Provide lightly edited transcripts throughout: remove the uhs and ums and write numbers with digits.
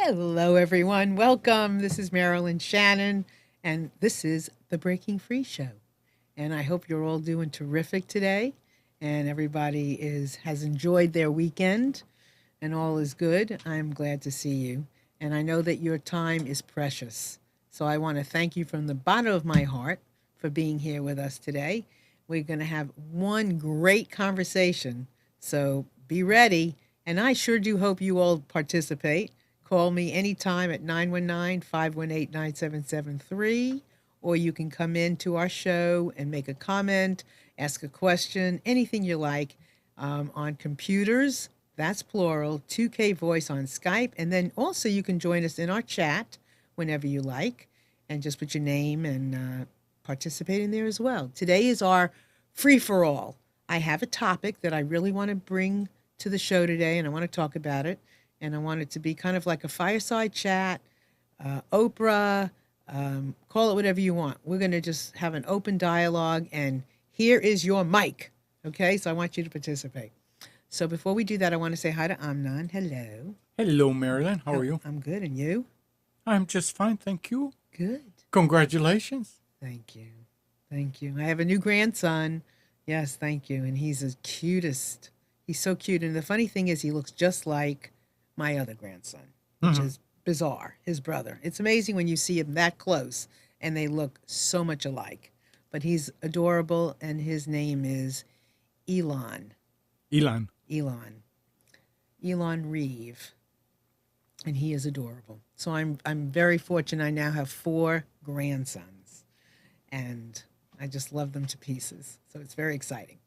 Hello, everyone. Welcome. This is Marilyn Shannon, and this is the Breaking Free Show. And I hope you're all doing terrific today, and everybody has enjoyed their weekend, and all is good. I'm glad to see you, and I know that your time is precious. So I want to thank you from the bottom of my heart for being here with us today. We're going to have one great conversation, so be ready. And I sure do hope you all participate. Call me anytime at 919-518-9773, or you can come into our show and make a comment, ask a question, anything you like on computers. That's plural, 2K Voice on Skype. And then also you can join us in our chat whenever you like and just put your name and participate in there as well. Today is our free for all. I have a topic that I really want to bring to the show today, and I want to talk about it. And I want it to be kind of like a fireside chat, Oprah, call it whatever you want. We're going to just have an open dialogue, and here is your mic. Okay, so I want you to participate. So before we do that, I want to say hi to Amnon. Hello. Hello, Marilyn. How are you? I'm good, and you? I'm just fine, thank you. Good. Congratulations. Thank you. Thank you. I have a new grandson. Yes, thank you. And he's the cutest. He's so cute. And the funny thing is, he looks just like my other grandson, which is bizarre, his brother. It's amazing when you see him that close and they look so much alike. But he's adorable, and his name is Elon. Elon. Elon Reeve. And he is adorable. So I'm very fortunate. I now have 4 grandsons, and I just love them to pieces. So it's very exciting.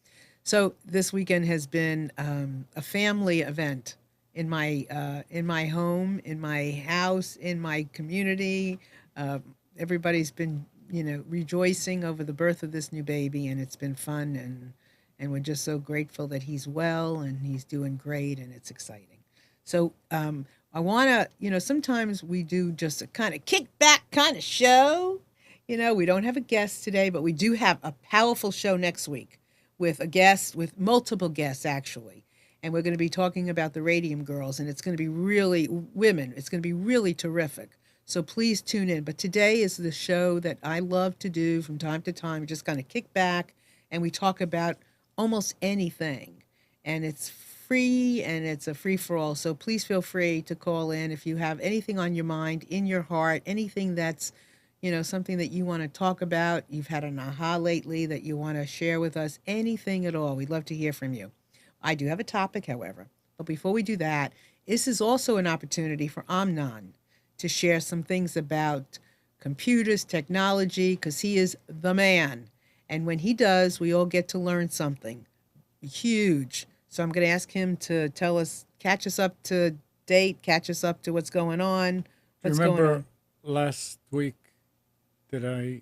So this weekend has been a family event in my home, in my house, in my community. Everybody's been, rejoicing over the birth of this new baby, and it's been fun, and we're just so grateful that he's well and he's doing great, and it's exciting. So I want to, sometimes we do just a kind of kickback kind of show. We don't have a guest today, but we do have a powerful show next week with a guest, with multiple guests, actually. And we're going to be talking about the Radium Girls, and it's going to be really women. It's going to be really terrific. So please tune in. But today is the show that I love to do from time to time. We just kind of kick back and we talk about almost anything. And it's free, and it's a free for all. So please feel free to call in if you have anything on your mind, in your heart, anything that's, something that you want to talk about. You've had an aha lately that you want to share with us, anything at all. We'd love to hear from you. I do have a topic, however, but before we do that, this is also an opportunity for Amnon to share some things about computers, technology, because he is the man. And when he does, we all get to learn something huge. So I'm going to ask him to catch us up to date, catch us up to what's going on. What's going Remember on? last week did I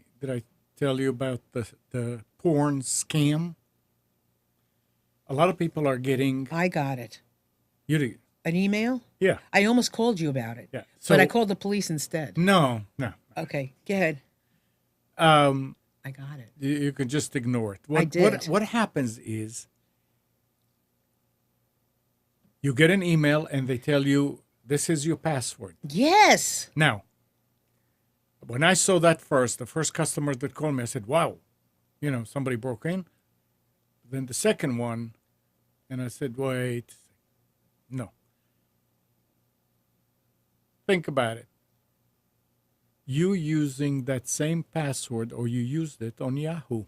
tell you about the porn scam? A lot of people are getting. I got it. You did. An email? Yeah. I almost called you about it. Yeah. But I called the police instead. No. Okay, go ahead. Um, I got it. you can just ignore it. I did. What happens is you get an email and they tell you this is your password. Yes. Now, when I saw that the first customer that called me, I said, wow, somebody broke in. Then the second one, and I said, wait, no. Think about it. You using that same password, or you used it on Yahoo.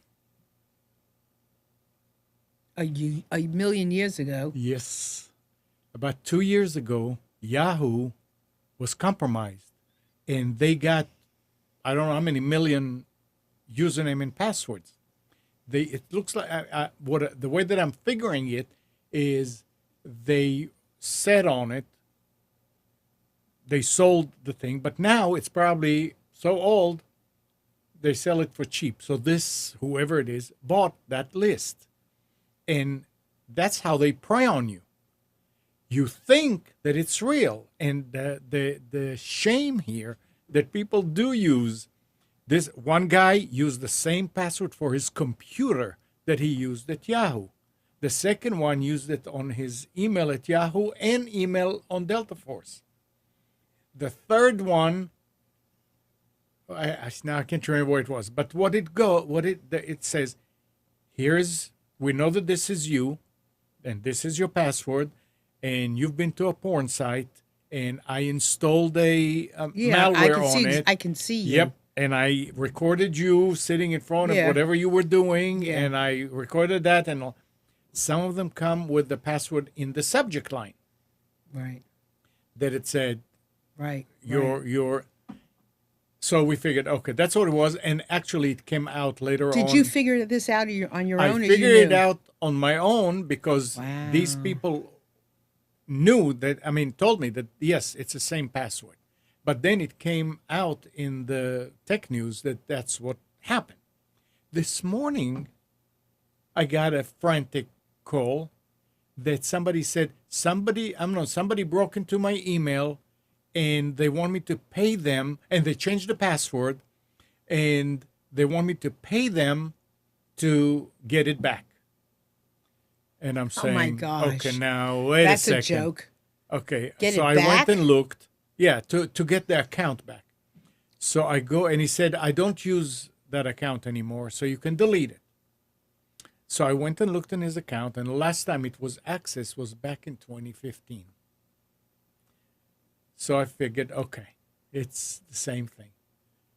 A million years ago. Yes. About 2 years ago, Yahoo was compromised, and they got, I don't know how many million username and passwords. It looks like the way that I'm figuring it is they set on it, they sold the thing, but now it's probably so old they sell it for cheap. So this, whoever it is, bought that list, and that's how they prey on you. You think that it's real, and the shame here that people do use. This one guy used the same password for his computer that he used at Yahoo. The second one used it on his email at Yahoo and email on Delta Force. The third one, now I can't remember what it was, but it says, we know that this is you, and this is your password, and you've been to a porn site, and I installed a malware on it. I can see you. Yep. And I recorded you sitting in front of whatever you were doing, and I recorded that. And some of them come with the password in the subject line. Right. That it said, right. your. So we figured, okay, that's what it was. And actually, it came out later on. Did you figure this out on your own? I figured it out on my own because Wow. these people knew that, told me that, yes, it's the same password. But then it came out in the tech news that that's what happened. This morning, I got a frantic call that somebody said, somebody broke into my email and they want me to pay them, and they changed the password, and they want me to pay them to get it back. And I'm saying, oh my gosh. okay, now wait that's a second. That's a joke. Okay, get so it I back? went and looked. Yeah, to get the account back. So I go, and he said, I don't use that account anymore, so you can delete it. So I went and looked in his account, and the last time it was accessed was back in 2015. So I figured, okay, it's the same thing.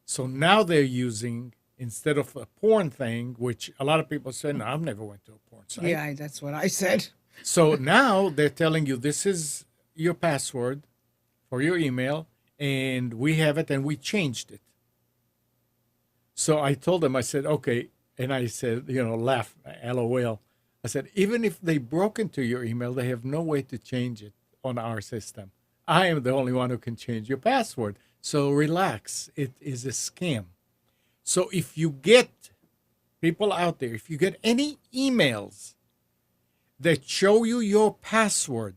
So now they're using, instead of a porn thing, which a lot of people say, no, I've never went to a porn site. Yeah, that's what I said. So now they're telling you, this is your password for your email, and we have it, and we changed it. So I told them, I said, okay, and I said, laugh, LOL. I said, even if they broke into your email, they have no way to change it on our system. I am the only one who can change your password. So relax, it is a scam. So if you get, people out there, if you get any emails that show you your password,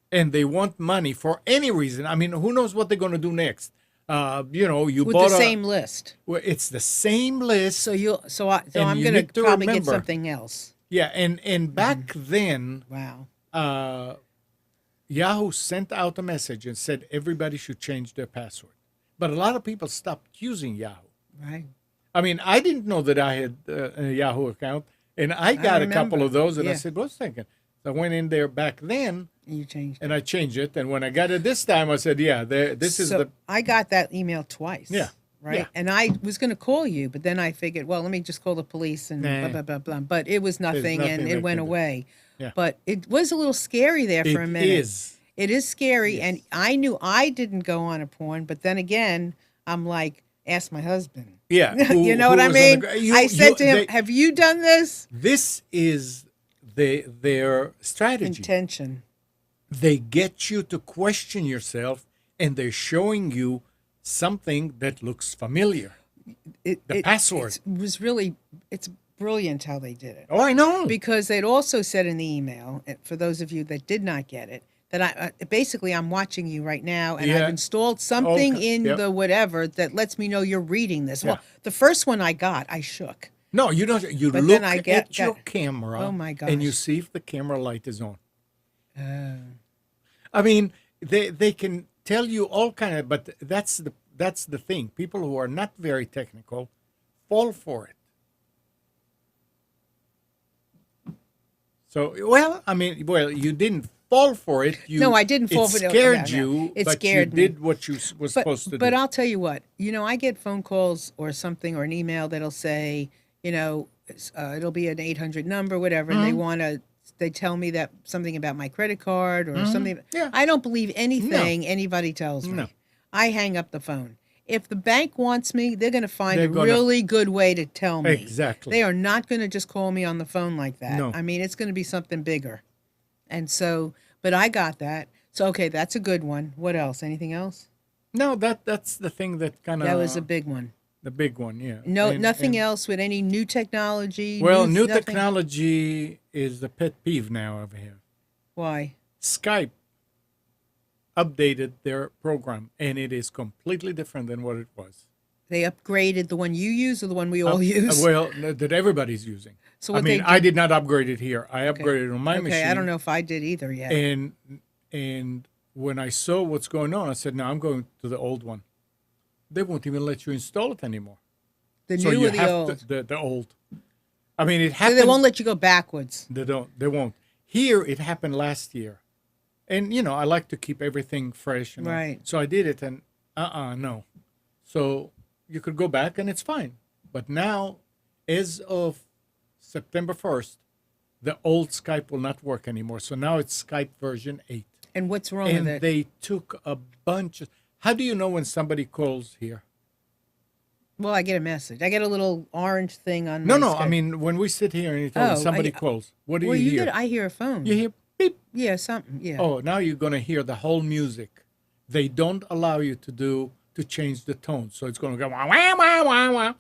and they want money for any reason. Who knows what they're going to do next? You with bought the same list. Well, it's the same list. So I'm you going need to to probably remember. get something else. Yeah, and back then, Wow. Yahoo sent out a message and said everybody should change their password. But a lot of people stopped using Yahoo. Right. I didn't know that I had a Yahoo account, and I got a couple of those, and I said, what's thinking? So I went in there back then. You changed it. And I changed it. And when I got it this time, I said, I got that email twice. Yeah. Right. Yeah. And I was going to call you, but then I figured, well, let me just call the police and blah, blah, blah, blah. But it was nothing, nothing and they it went can do. away. Yeah. But it was a little scary there for a minute. It is. It is scary. Yes. And I knew I didn't go on a porn, but then again, I'm like, ask my husband. Yeah. You know what I mean? I said to him, have you done this? This is their strategy. Intention. They get you to question yourself, and they're showing you something that looks familiar. The password. It's brilliant how they did it. Oh, I know. Because they'd also said in the email, for those of you that did not get it, that basically I'm watching you right now, and I've installed something in the whatever that lets me know you're reading this. Yeah. Well, the first one I got, I shook. No, you don't. You But look then I at your camera, oh my gosh, and you see if the camera light is on. They can tell you all kind of, but that's the thing. People who are not very technical fall for it. So, you didn't fall for it. No, I didn't fall for it. It scared No. you, It but scared you me. did what you were supposed to do. But I'll tell you what, I get phone calls or something or an email that'll say, it'll be an 800 number, whatever, and they tell me that something about my credit card or something. Yeah. I don't believe anything anybody tells me. No. I hang up the phone. If the bank wants me, they're going to find a really good way to tell me. Exactly. They are not going to just call me on the phone like that. No. It's going to be something bigger. And so, but I got that. So, okay, that's a good one. What else? Anything else? No, that's the thing that kind of... That was a big one. The big one, yeah. No, nothing else with any new technology? Well, new nothing? technology is the pet peeve now over here. Why? Skype updated their program, and it is completely different than what it was. They upgraded the one you use or the one we all use? That everybody's using. So what I did not upgrade it here. I upgraded it on my machine. I don't know if I did either yet. And when I saw what's going on, I said, "No, I'm going to the old one." They won't even let you install it anymore. The So new you or the have old? the old. I mean, it So happened. they won't let you go backwards. They don't. They won't. Here, it happened last year, and I like to keep everything fresh. Right. So I did it, and no. So you could go back, and it's fine. But now, as of September 1st, the old Skype will not work anymore. So now it's Skype version 8. And what's wrong And with it? they took a bunch of. How do you know when somebody calls here? Well, I get a message. I get a little orange thing on No, my no. I Skype. mean, when we sit here and you tell Oh, us somebody I- calls, what do well, you hear? I hear a phone. You hear beep. Yeah, something. Yeah. Oh, now you're going to hear the whole music. They don't allow you to change the tone. So it's going to go wah, wah, wah, wah, wah,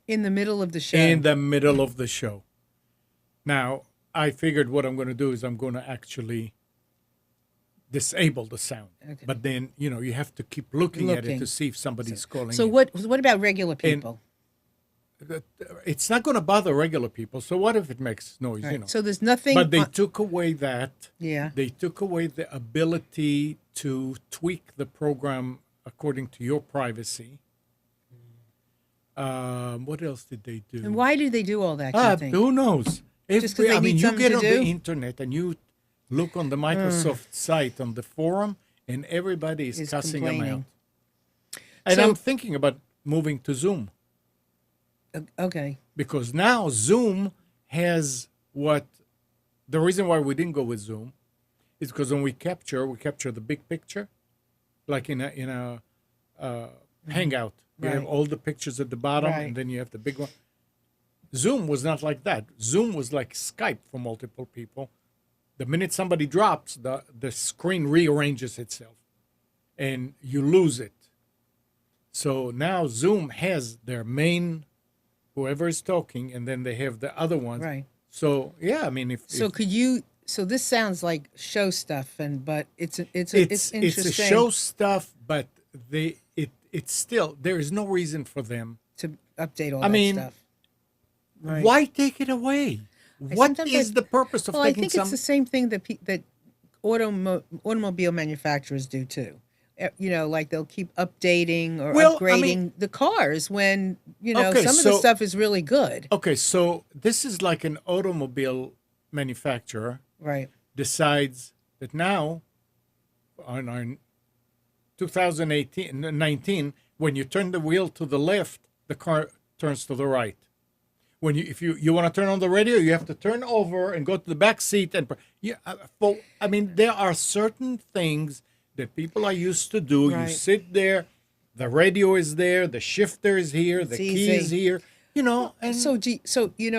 In the middle of the show. in the middle of the show. Now, I figured what I'm going to do is I'm going to actually disable the sound. Okay. But then, you have to keep looking at it Looking. to see if somebody's calling So in. what about regular people? It's not going to bother regular people. So what if it makes noise, Right. So there's nothing. But they took away that. yeah. They took away the ability to tweak the program according to your privacy. What else did they do? And why do they do all that? You think? Who knows? Just 'cause they I mean, need you something get to on do? the internet and you look on the Microsoft site on the forum, and everybody is Is cussing them out. complaining. And So- I'm thinking about moving to Zoom Okay. because now Zoom has what. The reason why we didn't go with Zoom is because when we capture the big picture, like in a Hangout. You have Right. all the pictures at the bottom, Right. and then you have the big one. Zoom was not like that. Zoom was like Skype for multiple people. The minute somebody drops, the screen rearranges itself, and you lose it. So now Zoom has their main, whoever is talking, and then they have the other ones. Right. So yeah, I mean, So if could you? So this sounds like show stuff, but it's it's interesting a show stuff, but it's still there is no reason for them. to update all I that mean, stuff. Right. Why take it away? What sometimes is I- the purpose of Well, I taking think some? it's the same thing that automobile manufacturers do too. Like they'll keep updating or Well, I upgrading mean- the cars when Okay, some of the so- stuff is really good. Okay, so this is like an automobile manufacturer Right. decides that now, on 2019, when you turn the wheel to the left, the car turns to the right. If you want to turn on the radio, you have to turn over and go to the back seat I mean, there are certain things that people are used to do. You Right. sit there, the radio is there, the shifter is here, the key easy. is here. And So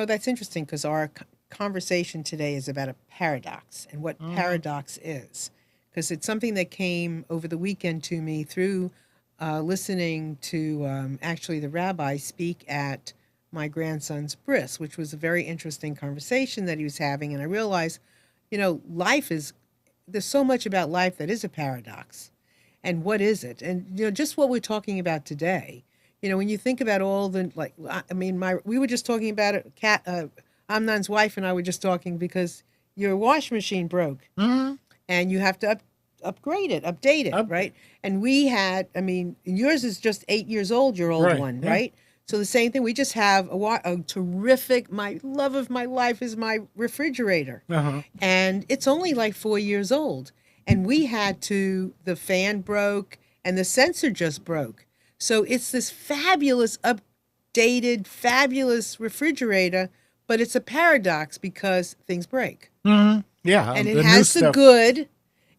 that's interesting because our conversation today is about a paradox and what paradox is, because it's something that came over the weekend to me through listening to actually the rabbi speak at my grandson's bris, which was a very interesting conversation that he was having, and I realized, there's so much about life that is a paradox, and what is it? And just what we're talking about today. When you think about all the we were just talking about it. Amnon's wife and I were just talking because your washing machine broke, and you have to upgrade it, update it, right? And we had, yours is just 8 years old, your old Right, one, yeah. right? So the same thing. We just have a terrific. My love of my life is my refrigerator, and it's only like 4 years old. And we had the fan broke, and the sensor just broke. So it's this fabulous updated, fabulous refrigerator, but it's a paradox because things break. yeah, And the it new has the stuff, good,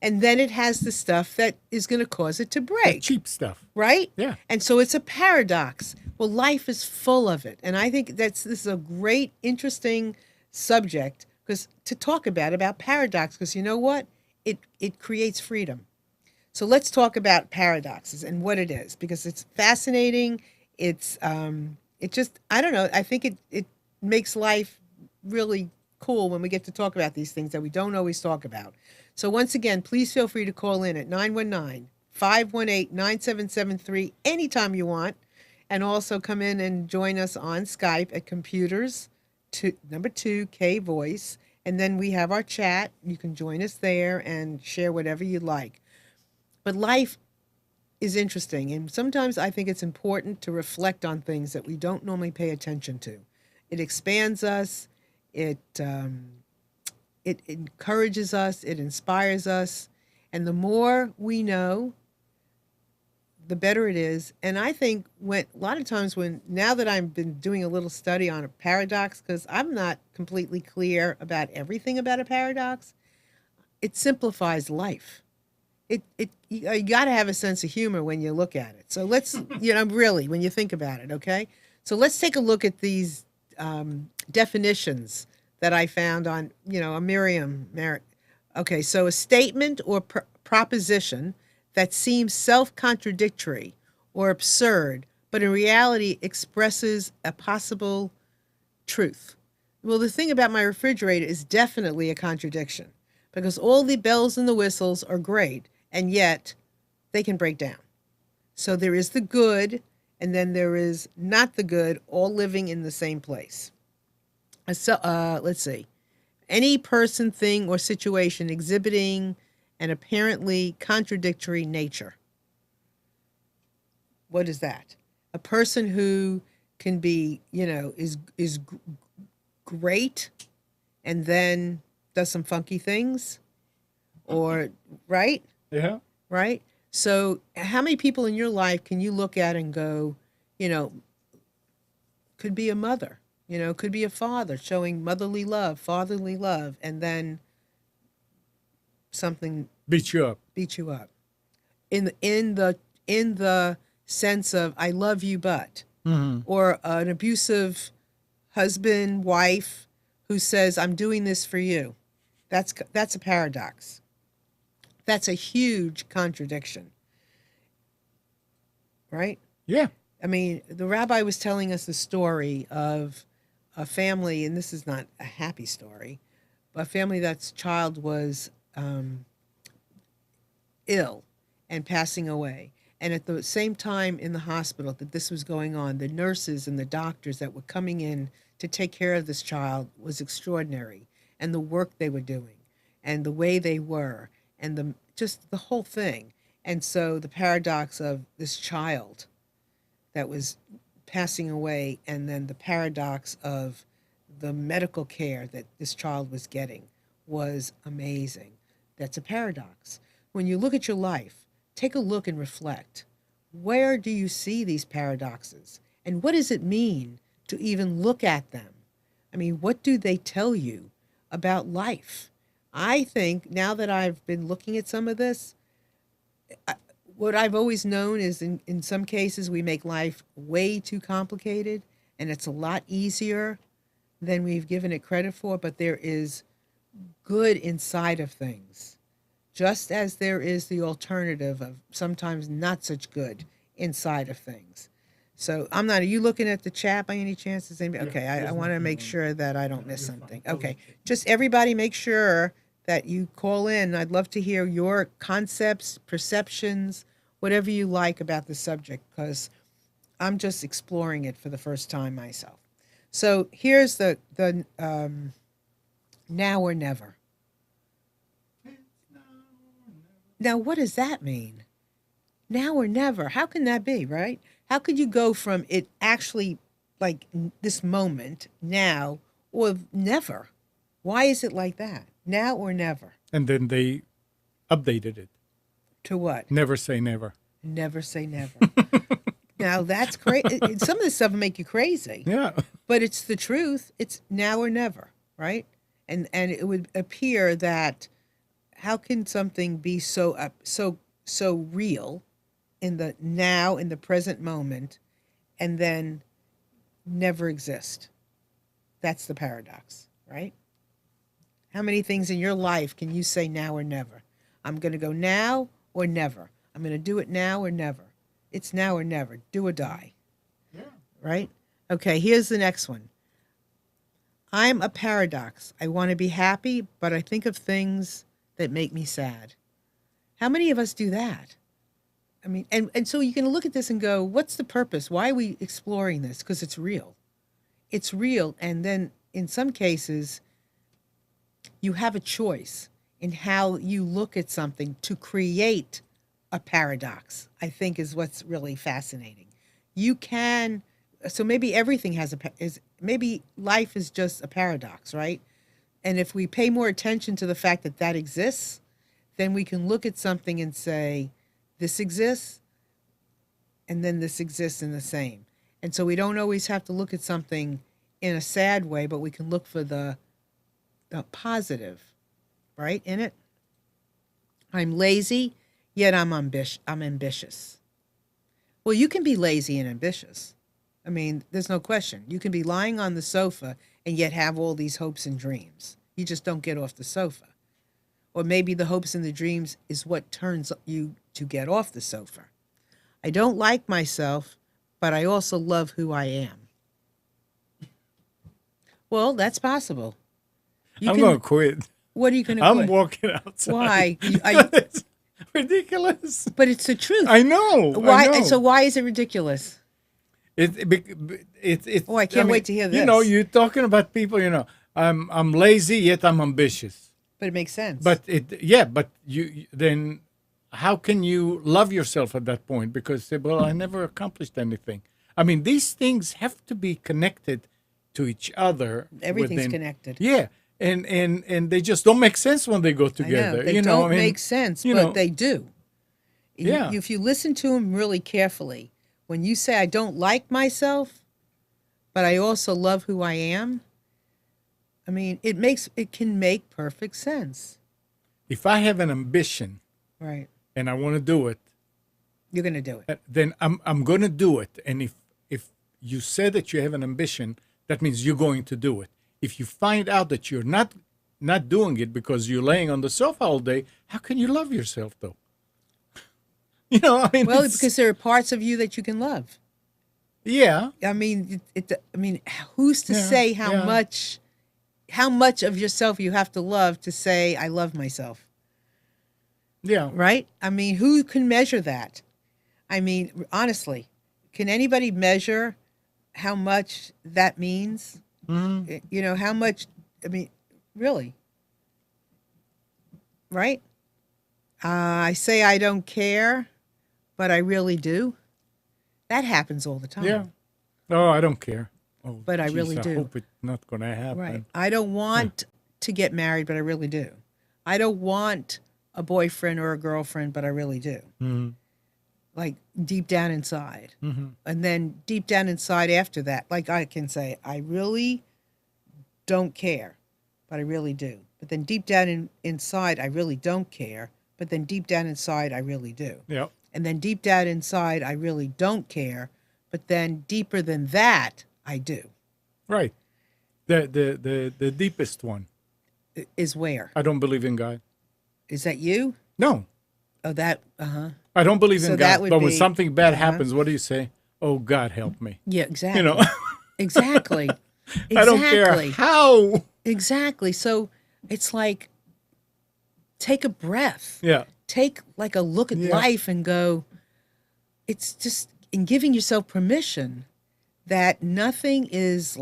and then it has the stuff that is going to cause it to the break, cheap stuff. right? Yeah. And so it's a paradox. Well, life is full of it. And I think this is a great, interesting subject because to talk about paradox, because you know what? It creates freedom. So let's talk about paradoxes and what it is, because it's fascinating. It's it just, I don't know. I think it makes life really cool when we get to talk about these things that we don't always talk about. So once again, please feel free to call in at 919-518-9773 anytime you want, and also come in and join us on Skype at computers #2 K Voice, and then we have our chat. You can join us there and share whatever you like. But life is interesting, and sometimes I think it's important to reflect on things that we don't normally pay attention to. It expands us. It encourages us. It inspires us, and the more we know, the better it is. And I think when a lot of times when now that I've been doing a little study on a paradox, because I'm not completely clear about everything about a paradox, it simplifies life. You got to have a sense of humor when you look at it. So let's really when you think about it, okay. So let's take a look at these definitions that I found on a Merriam. Okay, so a statement or proposition that seems self-contradictory or absurd, but in reality expresses a possible truth. Well, the thing about my refrigerator is definitely a contradiction because all the bells and the whistles are great, and yet they can break down. So there is the good, and then there is not the good, all living in the same place. So let's see. Any person, thing, or situation exhibiting an apparently contradictory nature. What is that? A person who can be, is great and then does some funky things, or right? Yeah. Right? So, how many people in your life can you look at and go, could be a mother, could be a father showing motherly love, fatherly love, and then something Beat you up. In the sense of I love you, but or an abusive husband, wife who says I'm doing this for you. That's a paradox. That's a huge contradiction. Right? Yeah. I mean, the rabbi was telling us the story of a family, and this is not a happy story, but a family that's child was ill and passing away. And at the same time in the hospital that this was going on, the nurses and the doctors that were coming in to take care of this child was extraordinary. And the work they were doing and the way they were and just the whole thing. And so the paradox of this child that was passing away and then the paradox of the medical care that this child was getting was amazing. That's a paradox. When you look at your life, take a look and reflect. Where do you see these paradoxes? And what does it mean to even look at them? I mean, what do they tell you about life? I think now that I've been looking at some of this, what I've always known is in some cases we make life way too complicated and it's a lot easier than we've given it credit for, but there is good inside of things. Just as there is the alternative of sometimes not such good inside of things. So are you looking at the chat by any chance? Okay, I want to make sure that I don't miss something. Okay, just everybody make sure that you call in. I'd love to hear your concepts, perceptions, whatever you like about the subject, because I'm just exploring it for the first time myself. So here's the now or never. Now, what does that mean? Now or never? How can that be, right? How could you go from it actually like this moment, now, or never? Why is it like that? Now or never? And then they updated it. To what? Never say never. Never say never. Now, that's crazy. Some of this stuff will make you crazy. Yeah. But it's the truth. It's now or never, right? And it would appear that how can something be so real in the now, in the present moment, and then never exist? That's the paradox, right? How many things in your life can you say now or never? I'm going to go now or never. I'm going to do it now or never. It's now or never. Do or die. Yeah. Right? Okay, here's the next one. I'm a paradox. I want to be happy, but I think of things that make me sad. How many of us do that? I mean, and so you can look at this and go, what's the purpose? Why are we exploring this? Because it's real. It's real. And then in some cases, you have a choice in how you look at something to create a paradox, I think, is what's really fascinating. You can, so maybe everything has maybe life is just a paradox, right? And if we pay more attention to the fact that that exists, then we can look at something and say, this exists, and then this exists in the same. And so we don't always have to look at something in a sad way, but we can look for the positive, right, in it. I'm lazy, yet I'm ambitious. Well, you can be lazy and ambitious. I mean, there's no question. You can be lying on the sofa and yet have all these hopes and dreams. You just don't get off the sofa. Or maybe the hopes and the dreams is what turns you to get off the sofa. I don't like myself, but I also love who I am. Well, that's possible. I'm going to quit. What are you going to I'm quit? walking outside. Why? It's ridiculous. But it's the truth. I know. Why? I know. And so why is it ridiculous? It's. Oh, I can't wait to hear this. You know, you're talking about people. You know, I'm lazy yet I'm ambitious. But it makes sense. But but you then how can you love yourself at that point? Because well, I never accomplished anything. I mean, these things have to be connected to each other. Everything's connected. Yeah. And they just don't make sense when they go together. I know. They you don't I mean, make sense, you but know, they do. Yeah. If you listen to them really carefully, when you say, I don't like myself, but I also love who I am, I mean, it can make perfect sense. If I have an ambition, right, and I want to do it, you're going to do it. Then I'm going to do it. And if you say that you have an ambition, that means you're going to do it. If you find out that you're not doing it because you're laying on the sofa all day, how can you love yourself though? You know, I mean, well, it's because there are parts of you that you can love. Yeah. I mean, I mean, who's to say how much of yourself you have to love to say I love myself? Yeah. Right? I mean, who can measure that? I mean, honestly, can anybody measure how much that means? Mm-hmm. You know, how much, I mean, really? Right? I say I don't care, but I really do. That happens all the time. Yeah. Oh, I don't care. Oh, but I really do. I hope it's not going to happen. Right. I don't want to get married, but I really do. I don't want a boyfriend or a girlfriend, but I really do. Mm-hmm. Like deep down inside. Mm-hmm. And then deep down inside after that, like I can say, I really don't care, but I really do. But then deep down inside, I really don't care. But then deep down inside, I really do. Yeah. And then deep down inside, I really don't care. But then deeper than that, I do. Right. The deepest one. Is where? I don't believe in God. Is that you? No. Oh, that, uh-huh. I don't believe in God. But when be, something bad happens, what do you say? Oh, God, help me. Yeah, exactly. You know? Exactly. I don't care how. Exactly. So it's like, take a breath. Yeah. Take like a look at life and go, it's just in giving yourself permission that nothing is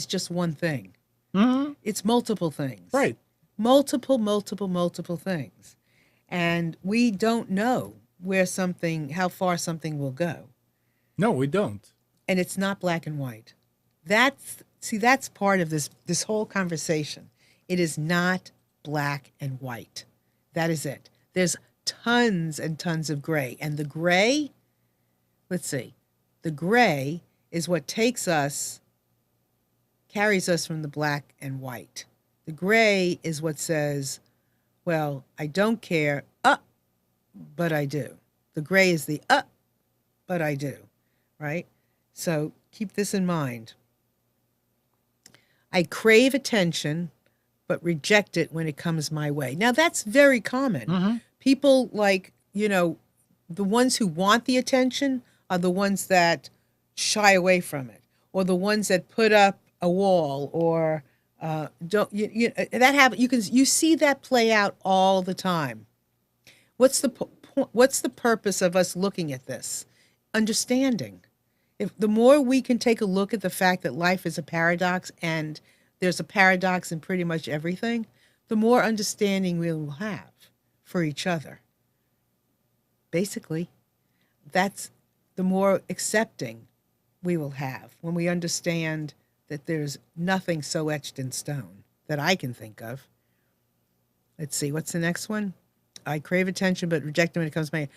just one thing. Mm-hmm. It's multiple things. Right. Multiple things. And we don't know how far something will go. No, we don't. And it's not black and white. That's part of this whole conversation. It is not black and white. That is it. There's tons and tons of gray. And the gray, the gray is what carries us from the black and white. The gray is what says, well, I don't care, but I do. The gray is the but I do, right? So keep this in mind. I crave attention, but reject it when it comes my way. Now, that's very common. Mm-hmm. People the ones who want the attention are the ones that shy away from it, or the ones that put up a wall, or that happen. You see that play out all the time. What's the purpose of us looking at this? Understanding. If the more we can take a look at the fact that life is a paradox, and there's a paradox in pretty much everything, the more understanding we will have for each other. basically. That's the more accepting we will have when we understand that there's nothing so etched in stone that I can think of. Let's see, what's the next one? I crave attention but reject it when it comes to me.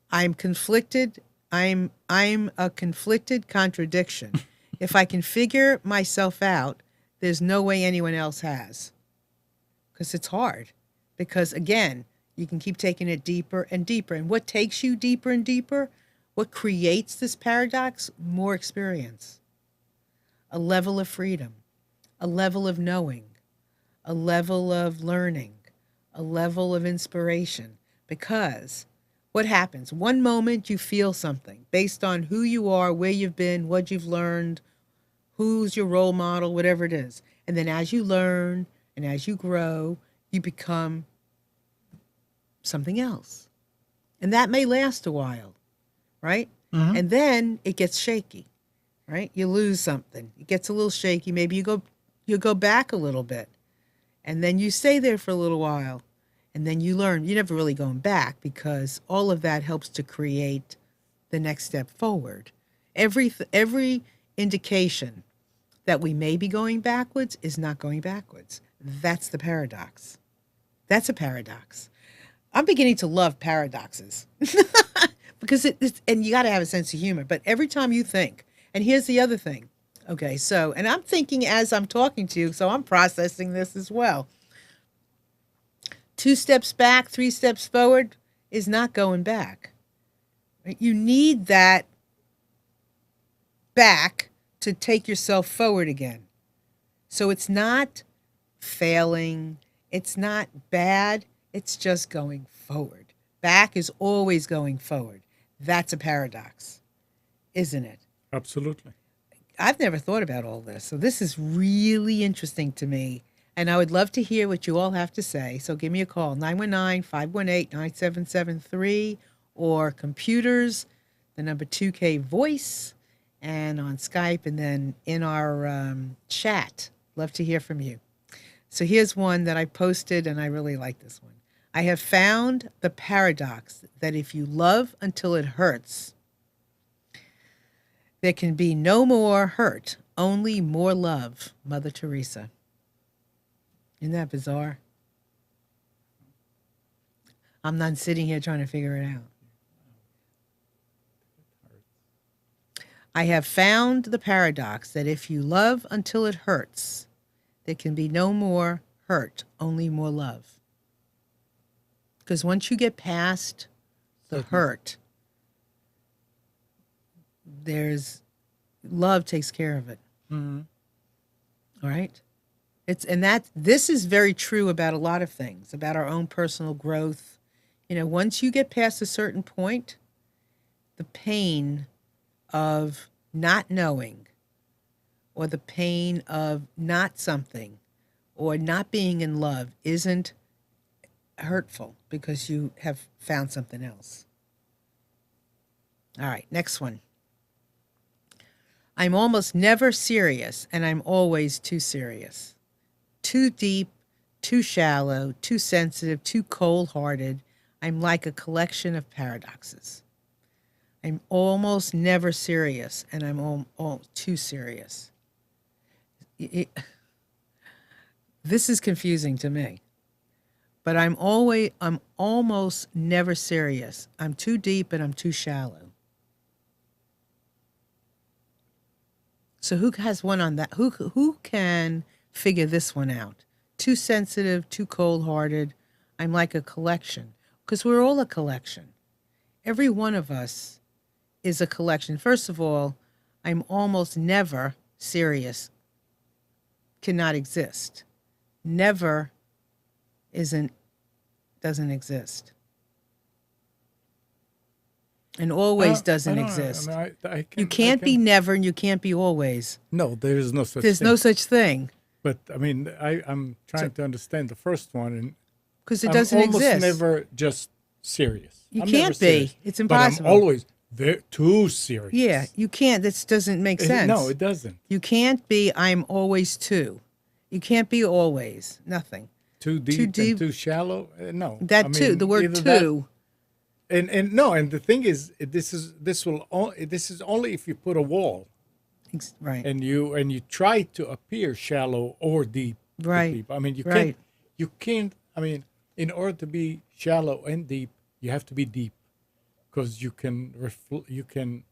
I'm conflicted. I'm a conflicted contradiction. If I can figure myself out, there's no way anyone else has. Because it's hard. Because again, you can keep taking it deeper and deeper. And what takes you deeper and deeper? What creates this paradox? More experience. A level of freedom, a level of knowing, a level of learning, a level of inspiration. Because what happens? One moment you feel something based on who you are, where you've been, what you've learned, who's your role model, whatever it is. And then as you learn and as you grow, you become something else. And that may last a while, right? And then it gets shaky, right? You lose something. It gets a little shaky. Maybe you go back a little bit. And then you stay there for a little while. And then you learn. You're never really going back because all of that helps to create the next step forward. Every indication that we may be going backwards is not going backwards. That's the paradox. That's a paradox. I'm beginning to love paradoxes because it's, and you got to have a sense of humor. But every time you think, and here's the other thing. Okay, so, and I'm thinking as I'm talking to you, so I'm processing this as well. 2 steps back, 3 steps forward is not going back. Right? You need that back to take yourself forward again. So it's not failing. It's not bad. It's just going forward. Back is always going forward. That's a paradox, isn't it? Absolutely. I've never thought about all this. So this is really interesting to me. And I would love to hear what you all have to say. So give me a call, 919-518-9773, or computers, the number 2K voice, and on Skype, and then in our chat. Love to hear from you. So here's one that I posted, and I really like this one. I have found the paradox that if you love until it hurts, there can be no more hurt, only more love. Mother Teresa. Isn't that bizarre? I'm not sitting here trying to figure it out. I have found the paradox that if you love until it hurts, there can be no more hurt, only more love. Because once you get past the hurt, there's love takes care of it. All right? This is very true about a lot of things, about our own personal growth. You know, once you get past a certain point, the pain of not knowing, or the pain of not something, or not being in love isn't hurtful because you have found something else. All right, next one. I'm almost never serious, and I'm always too serious. Too deep, too shallow, too sensitive, too cold-hearted. I'm like a collection of paradoxes. I'm almost never serious, and I'm all too serious. This is confusing to me. But I'm almost never serious. I'm too deep and I'm too shallow. So who has one on that? Who can figure this one out? Too sensitive, too cold-hearted. I'm like a collection. Because we're all a collection. Every one of us is a collection. First of all, I'm almost never serious. Cannot exist. Never doesn't exist. And always doesn't exist. You can't be never and you can't be always. No, there is no such There's thing. no such thing. But I mean, I'm trying to understand the first one, and because it doesn't exist. I'm almost never just serious. You I'm can't never serious, be. It's impossible. But I'm always too serious. Yeah, you can't. This doesn't make sense. No, it doesn't. You can't be. I'm always too. You can't be always. Nothing. Too deep and too shallow. No. That too. The word too. And no, and the thing is, this is only if you put a wall Right. and you try to appear shallow or deep to Right. people. I mean, Right. you can't. I mean, in order to be shallow and deep, you have to be deep because you can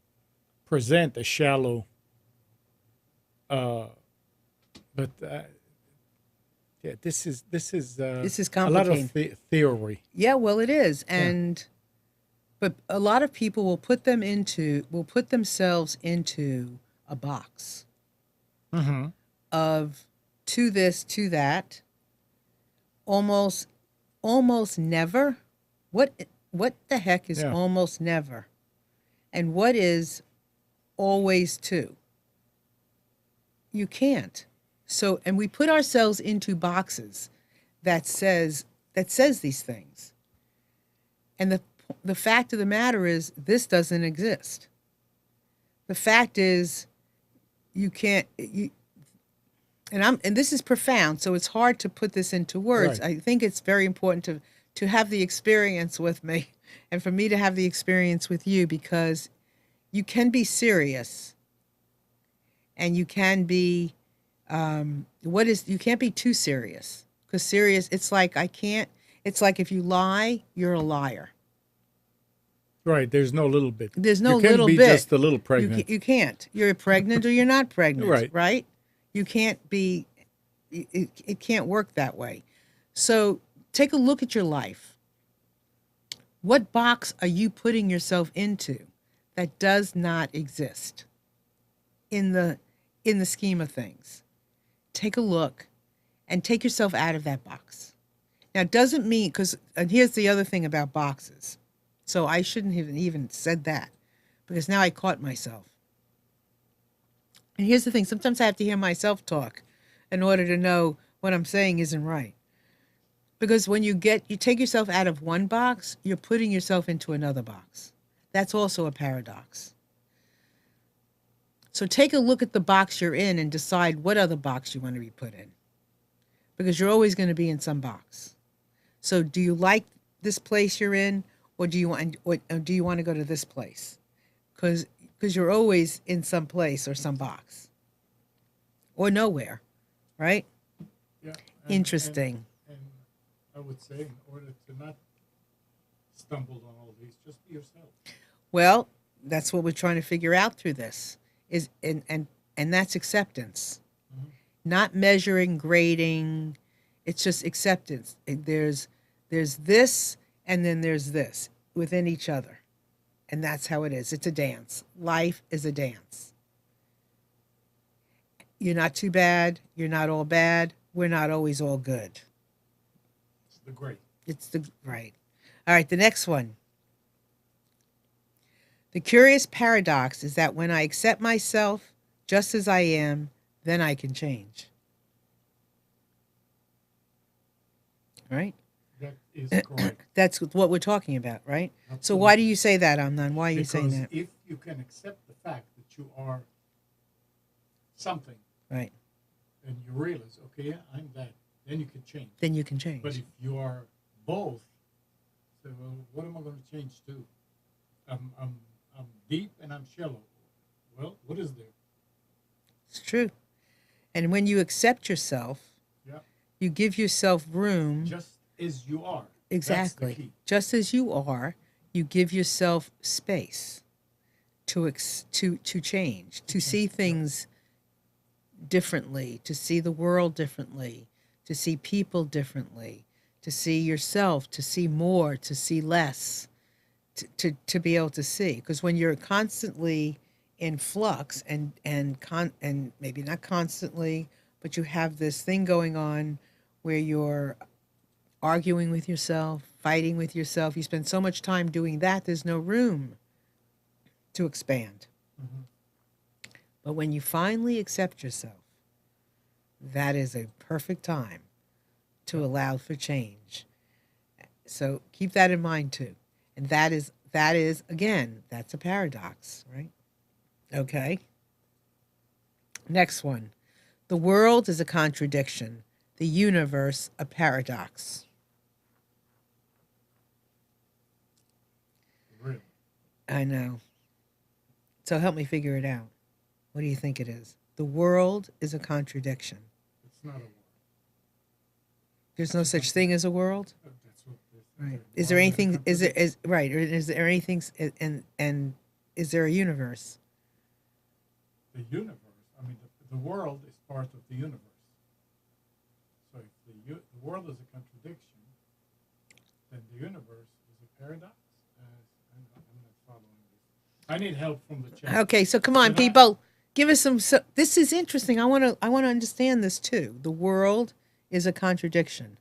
present a shallow, uh, but yeah, This is a lot of complicated. theory. Yeah, well, it is. Yeah. And but a lot of people will put themselves into a box Mm-hmm. of to this, to that, almost almost never. What the heck is Yeah. almost never? And what is always to? You can't. So and we put ourselves into boxes that says these things. And the fact of the matter is this doesn't exist. The fact is you can't you and this is profound, so it's hard to put this into words. Right. I think it's very important to have the experience with me and for me to have the experience with you because you can be serious and you can be you can't be too serious because serious it's like if you lie you're a liar. Right. There's no little bit. There's no You can little be bit. just a little pregnant. You can't. You're pregnant or you're not pregnant, Right. right? You can't be, it can't work that way. So take a look at your life. What box are you putting yourself into that does not exist in the scheme of things? Take a look and take yourself out of that box. Now, it doesn't mean, and here's the other thing about boxes. So I shouldn't have even said that because now I caught myself. And here's the thing sometimes I have to hear myself talk in order to know what I'm saying isn't right. Because when you take yourself out of one box, you're putting yourself into another box. That's also a paradox. So take a look at the box you're in and decide what other box you want to be put in. Because you're always going to be in some box. So do you like this place you're in? Or do you want to go to this place? Because you're always in some place or some box, or nowhere, right? Yeah. Interesting. And I would say, in order to not stumble on all these, just be yourself. Well, that's what we're trying to figure out through this and that's acceptance, not measuring, grading. It's just acceptance. There's this. And then there's this within each other. And that's how it is. It's a dance. Life is a dance. You're not too bad. You're not all bad. We're not always all good. It's the great. It's the right. All right, the next one. The curious paradox is that when I accept myself just as I am, then I can change. All right? That is correct. That's what we're talking about, right? So Absolutely. why do you say that, Amnon? Why are you Because saying that? if you can accept the fact that you are something Right. and you realize, okay, yeah, I'm that, then you can change. Then you can change. But if you are both, so well, what am I going to change to? I'm deep and I'm shallow. Well, what is there? It's true. And when you accept yourself, Yeah, you give yourself room. just as you are. Exactly. That's the key. Just as you are, you give yourself space to change, to see things differently, to see the world differently, to see people differently, to see yourself, to see more, to see less, to be able to see. Because when you're constantly in flux and maybe not constantly, but you have this thing going on where you're arguing with yourself, fighting with yourself. You spend so much time doing that, there's no room to expand. Mm-hmm. But when you finally accept yourself, that is a perfect time to allow for change. So keep that in mind too. And that is again, that's a paradox, right? Okay. Next one. The world is a contradiction. The universe a paradox. I know. So help me figure it out. What do you think it is? The world is a contradiction. It's not a war. There's no such thing as a world. That's what this. Right. The Is there world anything? a Is there contradiction. is right? Or is there anything? And is there a universe? The universe? I mean, the world is part of the universe. So if the world is a contradiction, then the universe is a paradox. I'm not following this. I need help from the chat. Okay. So come on, Can I- people, give us some. So, this is interesting. I want to. I want to understand this too. The world is a contradiction.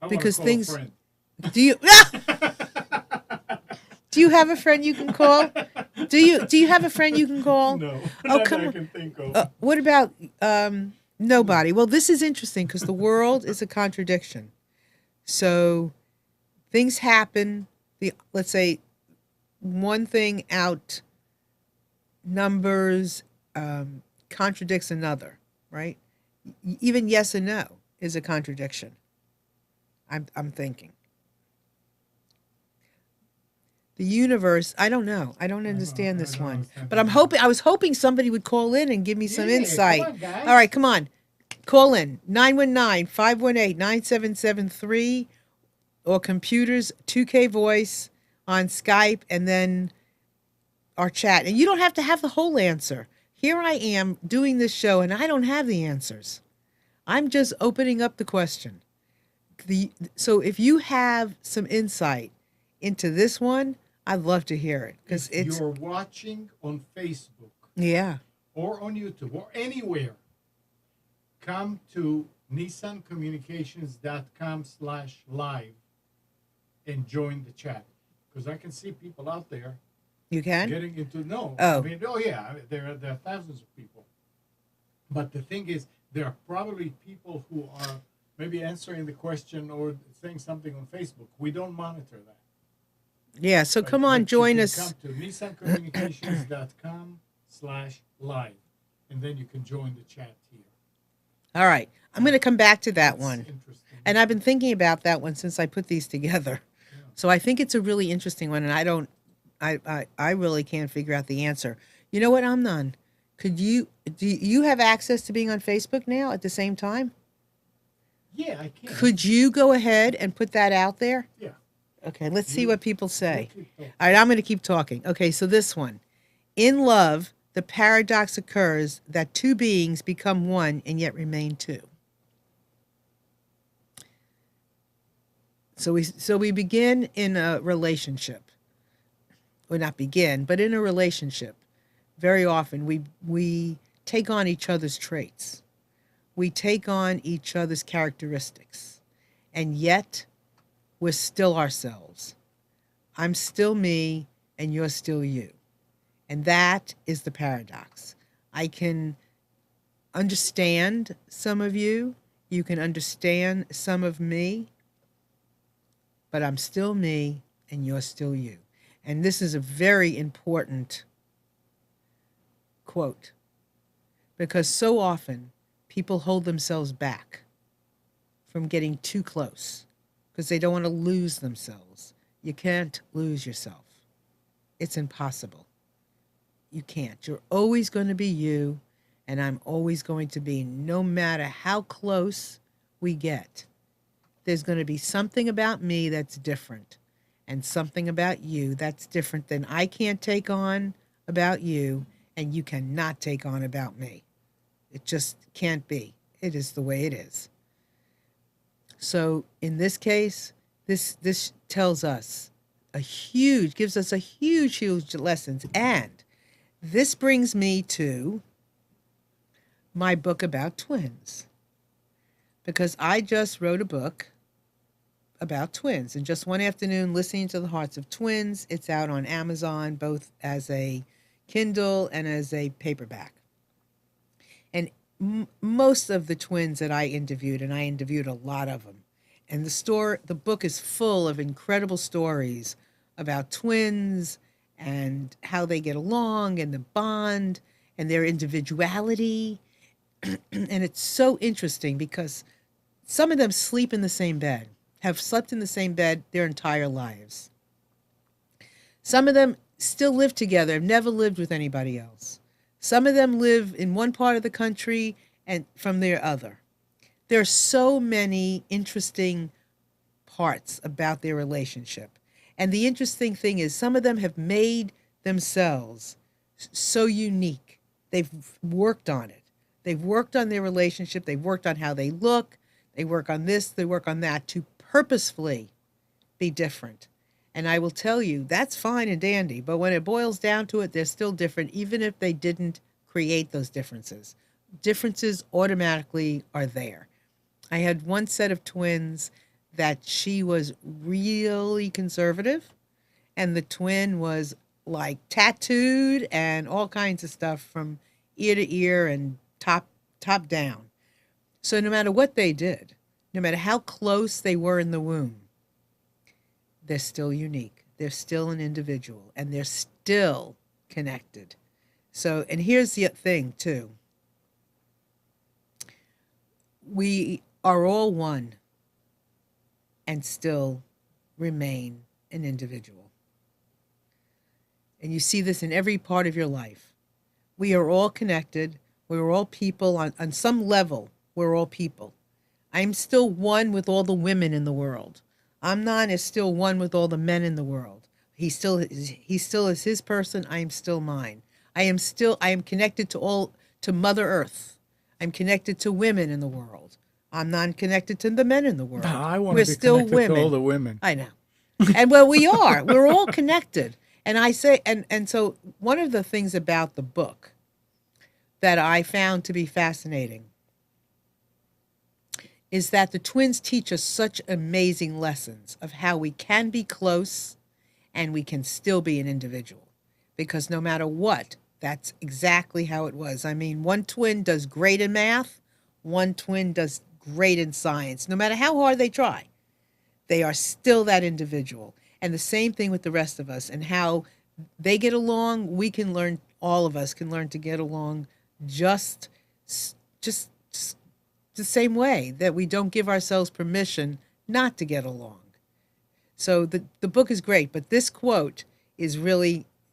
I wanna because call things- A friend. Do you? Do you have a friend you can call? Do you have a friend you can call? No, Oh, not come that I on. can think of. What about nobody? Well, this is interesting because the world is a contradiction. So things happen. Let's say one thing out numbers contradicts another, right? Even yes and no is a contradiction. I'm thinking. The universe, I don't know. I don't understand I this don't one. understand But I'm that hoping I was hoping somebody would call in and give me some Yeah, insight. come on, guys. All right, come on. Call in 919-518-9773 or computers 2K voice on Skype and then our chat. And you don't have to have the whole answer. Here I am doing this show and I don't have the answers. I'm just opening up the question. So if you have some insight into this one, I'd love to hear it because If it's you're watching on Facebook yeah. or on YouTube or anywhere, come to nissancommunications.com/live and join the chat because I can see people out there You can? getting into Oh. yeah, there are thousands of people, but the thing is, there are probably people who are maybe answering the question or saying something on Facebook. We don't monitor that. Yeah, so come But on, you join can us. Come to nissancommunications.com/live, and then you can join the chat here. All right. I'm going to come back to that That's one. interesting. And I've been thinking about that one since I put these together. Yeah. So I think it's a really interesting one and I really can't figure out the answer. You know what, Amnon? Do you have access to being on Facebook now at the same time? Yeah, I can. Could you go ahead and put that out there? Yeah. Okay, let's see what people say. We'll keep talking. All right, I'm going to keep talking. Okay, so this one. In love, the paradox occurs that two beings become one and yet remain two. So we begin in a relationship. Well, not begin, but in a relationship. Very often we take on each other's traits. We take on each other's characteristics. And yet we're still ourselves. I'm still me and you're still you. And that is the paradox. I can understand some of you. You can understand some of me. But I'm still me and you're still you. And this is a very important quote because so often people hold themselves back from getting too close because they don't want to lose themselves. You can't lose yourself. It's impossible. You can't. You're always going to be you, and I'm always going to be, no matter how close we get. There's going to be something about me that's different and something about you that's different than I can't take on about you and you cannot take on about me. It just can't be. It is the way it is. So in this case, this tells us gives us a huge lessons. And this brings me to my book about twins. Because I just wrote a book about twins. And just one afternoon, listening to the hearts of twins. It's out on Amazon, both as a Kindle and as a paperback. And most of the twins that I interviewed, and I interviewed a lot of them, and the book is full of incredible stories about twins and how they get along and the bond and their individuality. And it's so interesting because some of them sleep in the same bed, have slept in the same bed their entire lives. Some of them still live together, have never lived with anybody else. Some of them live in one part of the country and from their other. There are so many interesting parts about their relationship. And the interesting thing is, some of them have made themselves so unique. They've worked on it. They've worked on their relationship. They've worked on how they look. They work on this. They work on that to purposefully be different. And I will tell you, that's fine and dandy. But when it boils down to it, they're still different, even if they didn't create those differences. Differences automatically are there. I had one set of twins that she was really conservative, and the twin was like tattooed and all kinds of stuff from ear to ear and top down. So no matter what they did, no matter how close they were in the womb, they're still unique. They're still an individual, and they're still connected. So, and here's the thing too. We are all one and still remain an individual. And you see this in every part of your life. We are all connected. We're all people on some level. We're all people. I'm still one with all the women in the world. Amnon is still one with all the men in the world. He still is his person. I am still mine. I am connected to Mother Earth. I'm connected to women in the world. I'm not connected to the men in the world. No, I want We're to be still connected women. to all the women. I know. And well, we are. We're all connected. And I say, and so one of the things about the book that I found to be fascinating is that the twins teach us such amazing lessons of how we can be close and we can still be an individual. Because no matter what, that's exactly how it was. I mean, one twin does great in math, one twin does great in science. No matter how hard they try, they are still that individual. And the same thing with the rest of us, and how they get along, we can learn, all of us can learn to get along just the same way, that we don't give ourselves permission not to get along. So the book is great, but this quote is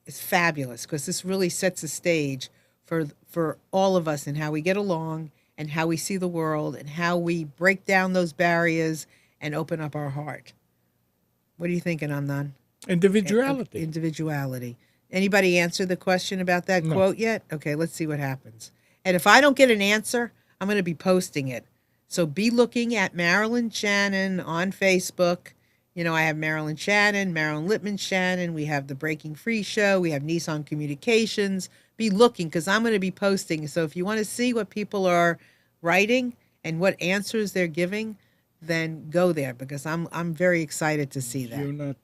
fabulous, because this really sets the stage for all of us and how we get along and how we see the world and how we break down those barriers and open up our heart. What are you thinking, Amnon? Individuality. Individuality. Anybody answer the question about that No. quote yet? Okay, let's see what happens. And if I don't get an answer, I'm going to be posting it. So be looking at Marilyn Shannon on Facebook. You know, I have Marilyn Shannon, Marilyn Lippman Shannon. We have the Breaking Free Show. We have Nissan Communications. Be looking, because I'm going to be posting. So if you want to see what people are writing and what answers they're giving, then go there, because I'm very excited to see that. You're not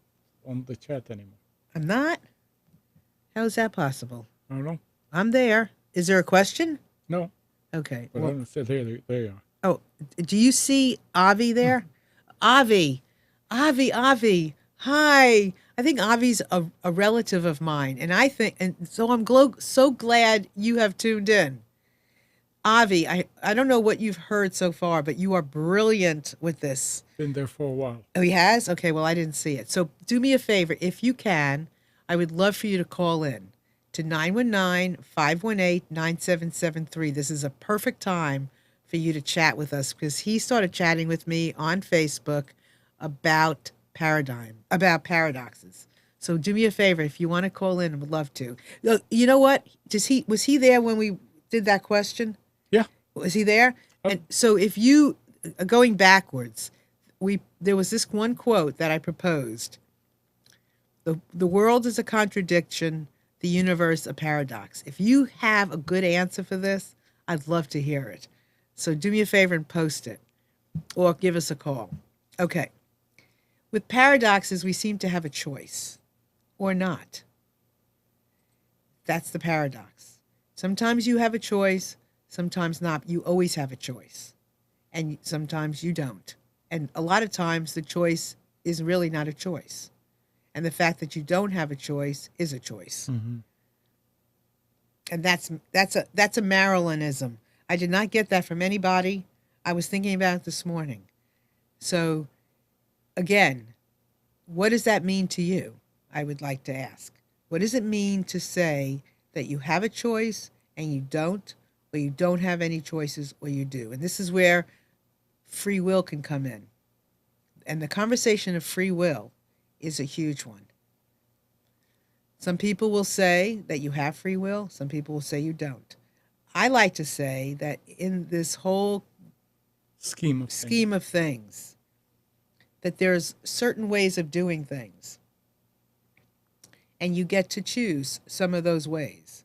on the chat anymore. I'm not? How is that possible? I don't know. I'm there. Is there a question? No. Okay. But I don't say there you are. Oh, do you see Avi there? Avi. Hi. I think Avi's a relative of mine, and so I'm so glad you have tuned in. Avi, I don't know what you've heard so far, but you are brilliant with this. Been there for a while. Oh, he has? Okay, well, I didn't see it. So do me a favor. If you can, I would love for you to call in to 919-518-9773. This is a perfect time for you to chat with us, because he started chatting with me on Facebook about paradoxes. So do me a favor. If you want to call in, I would love to. You know what? Was he there when we did that question? Yeah. Was he there? And so if you, going backwards, there was this one quote that I proposed. The world is a contradiction, the universe a paradox. If you have a good answer for this, I'd love to hear it. So do me a favor and post it, or give us a call. Okay. With paradoxes, we seem to have a choice, or not. That's the paradox. Sometimes you have a choice, sometimes not. You always have a choice, and sometimes you don't. And a lot of times the choice is really not a choice. And the fact that you don't have a choice is a choice. Mm-hmm. And that's a Marilynism. I did not get that from anybody. I was thinking about it this morning. So, again, what does that mean to you? I would like to ask. What does it mean to say that you have a choice and you don't, or you don't have any choices, or you do? And this is where free will can come in. And the conversation of free will is a huge one. Some people will say that you have free will, some people will say you don't. I like to say that in this whole scheme of things, that there's certain ways of doing things. And you get to choose some of those ways.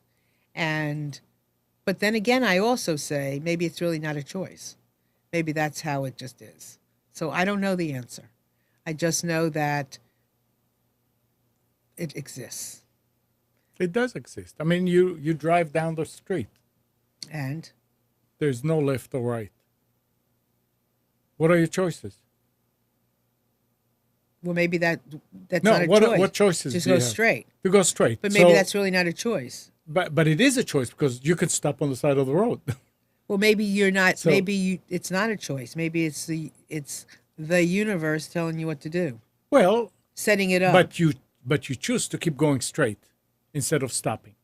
But then again, I also say maybe it's really not a choice. Maybe that's how it just is. So I don't know the answer. I just know that it exists. It does exist. I mean, you drive down the street. And There's no left or right. What are your choices? well, maybe that's No, not a choice. what choices Just do you go have? straight. You go straight. But maybe So- that's really not a choice. But it is a choice because you could stop on the side of the road. Well, maybe you're not. So- It's not a choice. Maybe it's the universe telling you what to do, Well, setting it up. but you choose to keep going straight instead of stopping.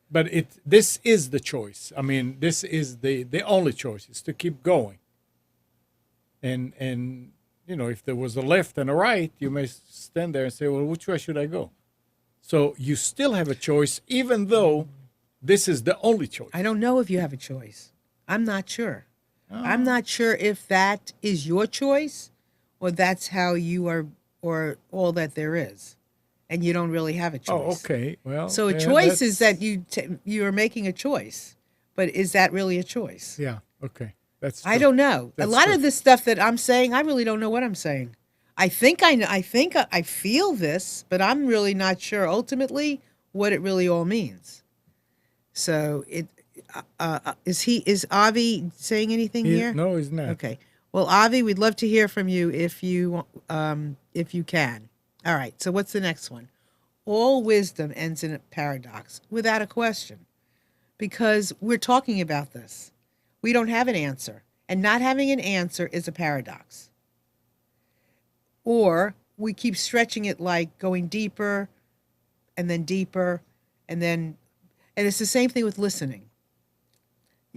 But this is the choice. I mean, this is the only choice is to keep going. And if there was a left and a right, you may stand there and say, well, which way should I go? So you still have a choice, even though this is the only choice. I don't know if you have a choice. I'm not sure. I'm not sure if that is your choice or that's how you are, or all that there is, and you don't really have a choice. Oh, okay. Well, So a yeah, choice is that's- that you are making a choice, but is that really a choice? Yeah. Okay. That's. I true. don't know. That's a lot true. of the stuff that I'm saying, I really don't know what I'm saying. I think I feel this, but I'm really not sure ultimately what it really all means. So is Avi saying anything here? No, he's not. Okay. Well, Avi, we'd love to hear from you if you can. All right. So what's the next one? All wisdom ends in a paradox, without a question, because we're talking about this. We don't have an answer, and not having an answer is a paradox. Or we keep stretching it, like going deeper and then deeper, and it's the same thing with listening.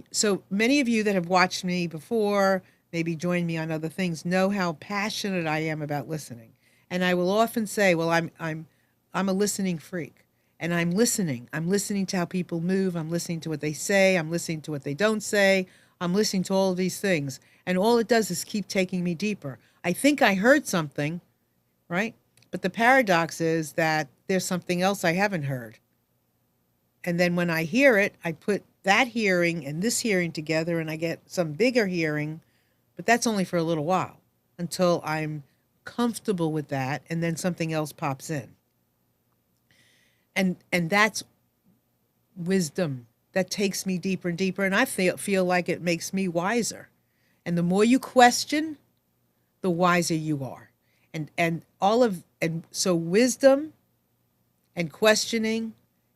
So many of you that have watched me before, maybe joined me on other things, know how passionate I am about listening. And I will often say, well, I'm a listening freak. And I'm listening. I'm listening to how people move. I'm listening to what they say. I'm listening to what they don't say. I'm listening to all of these things. And all it does is keep taking me deeper. I think I heard something, right? But the paradox is that there's something else I haven't heard. And then when I hear it, I put that hearing and this hearing together and I get some bigger hearing, but that's only for a little while until I'm comfortable with that, and then something else pops in. And that's wisdom that takes me deeper and deeper, and I feel like it makes me wiser. And the more you question, the wiser you are. And so wisdom and questioning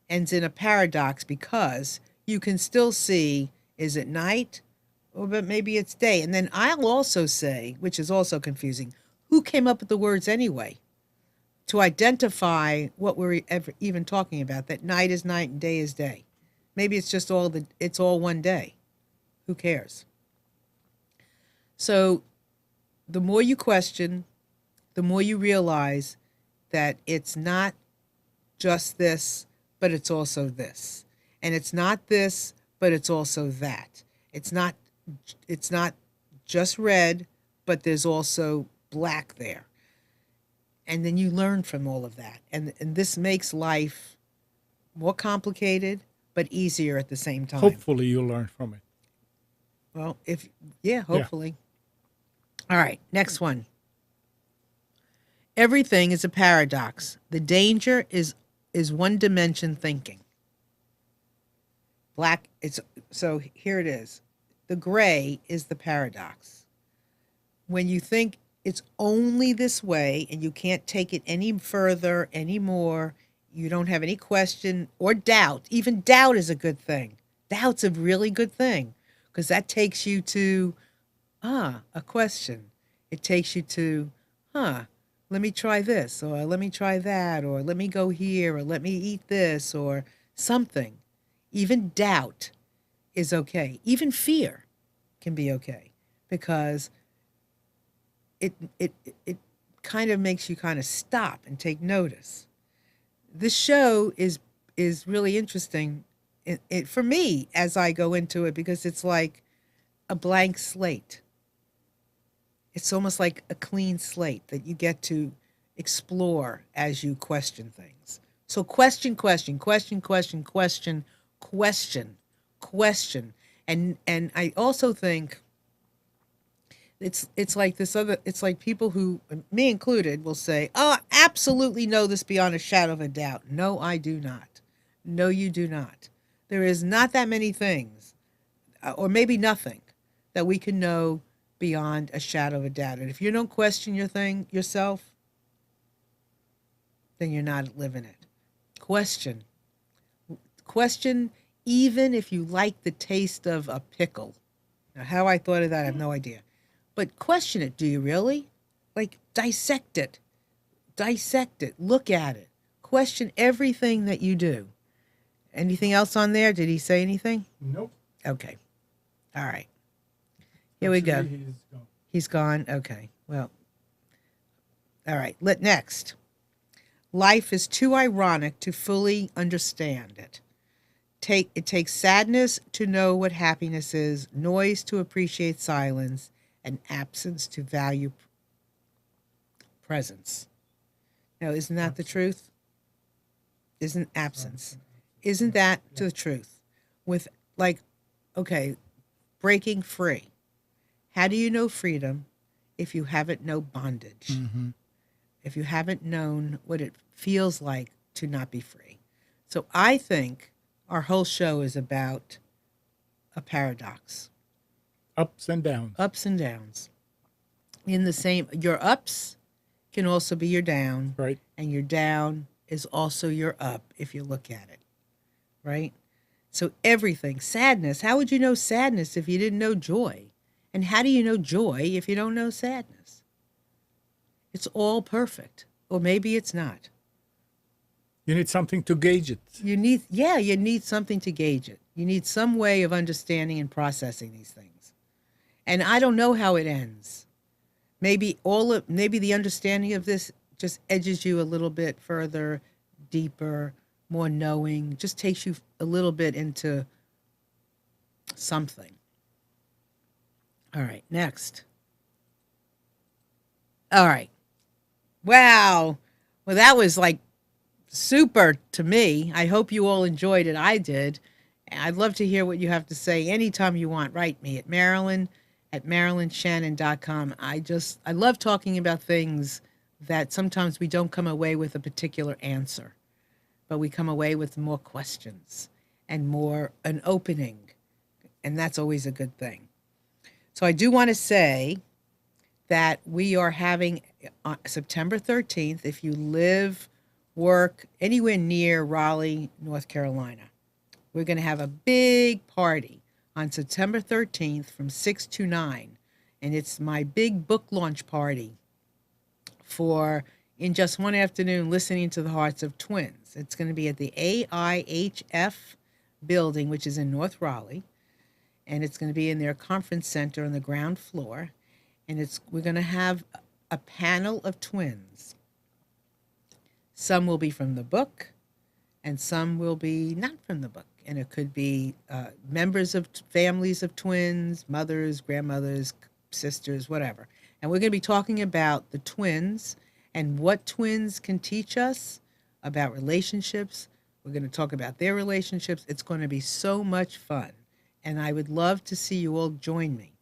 ends in a paradox, because you can still see, is it night, or but maybe it's day? And then I'll also say, which is also confusing, who came up with the words anyway to identify what we're even talking about, that night is night and day is day? Maybe it's just it's all one day. Who cares? So the more you question, the more you realize that it's not just this, but it's also this. And it's not this, but it's also that. It's not just red, but there's also black there. And then you learn from all of that. And this makes life more complicated, but easier at the same time. Hopefully, you'll learn from it. Well, hopefully. All right, next one. Everything is a paradox. The danger is one-dimension thinking. So here it is. The gray is the paradox. When you think it's only this way and you can't take it any further anymore, you don't have any question or doubt. Even doubt is a good thing. Doubt's a really good thing, because that takes you to a question. It takes you to let me try this, or let me try that, or let me go here, or let me eat this, or something. Even doubt is okay. Even fear can be okay because it kind of makes you kind of stop and take notice. This show is really interesting for me as I go into it because it's like a blank slate. It's almost like a clean slate that you get to explore as you question things. So question, question, question, question, question, question, question. And I also think it's like this other it's like people who, me included, will say, "Oh, I absolutely know this beyond a shadow of a doubt." No, I do not. No, you do not. There is not that many things, or maybe nothing, that we can know beyond a shadow of a doubt. And if you don't question your thing yourself, then you're not living it. Question. Question, even if you like the taste of a pickle. Now, how I thought of that, I have no idea. But question it. Do you really? Like, dissect it. Dissect it. Look at it. Question everything that you do. Anything else on there? Did he say anything? Nope. Okay. All right. Here we go. Actually, he's gone. He's gone? Okay. Well, all right. Next. Life is too ironic to fully understand it. It takes sadness to know what happiness is, noise to appreciate silence, and absence to value presence. Now, isn't that the truth? Isn't absence? Isn't that the truth? With, like, okay, breaking free. How do you know freedom if you haven't known bondage? Mm-hmm. If you haven't known what it feels like to not be free. So I think our whole show is about a paradox. Ups and downs. Ups and downs. In the same, your ups can also be your down, Right. and your down is also your up if you look at it, right? So everything, sadness, how would you know sadness if you didn't know joy? And how do you know joy if you don't know sadness? It's all perfect, or maybe it's not. You need something to gauge it. You need something to gauge it. You need some way of understanding and processing these things. And I don't know how it ends. Maybe the understanding of this just edges you a little bit further, deeper, more knowing, just takes you a little bit into something. All right, next. All right. Wow. Well, that was like super to me. I hope you all enjoyed it. I did. I'd love to hear what you have to say anytime you want. Write me at MarilynShannon.com. I love talking about things that sometimes we don't come away with a particular answer, but we come away with more questions and more an opening. And that's always a good thing. So I do want to say that we are having September 13th, if you live, work anywhere near Raleigh, North Carolina, we're going to have a big party on September 13th from 6 to 9. And it's my big book launch party for in just one afternoon listening to the hearts of twins. It's going to be at the AIHF building, which is in North Raleigh. And it's going to be in their conference center on the ground floor. And we're going to have a panel of twins. Some will be from the book, and some will be not from the book. And it could be members of families of twins, mothers, grandmothers, sisters, whatever. And we're going to be talking about the twins and what twins can teach us about relationships. We're going to talk about their relationships. It's going to be so much fun. And I would love to see you all join me.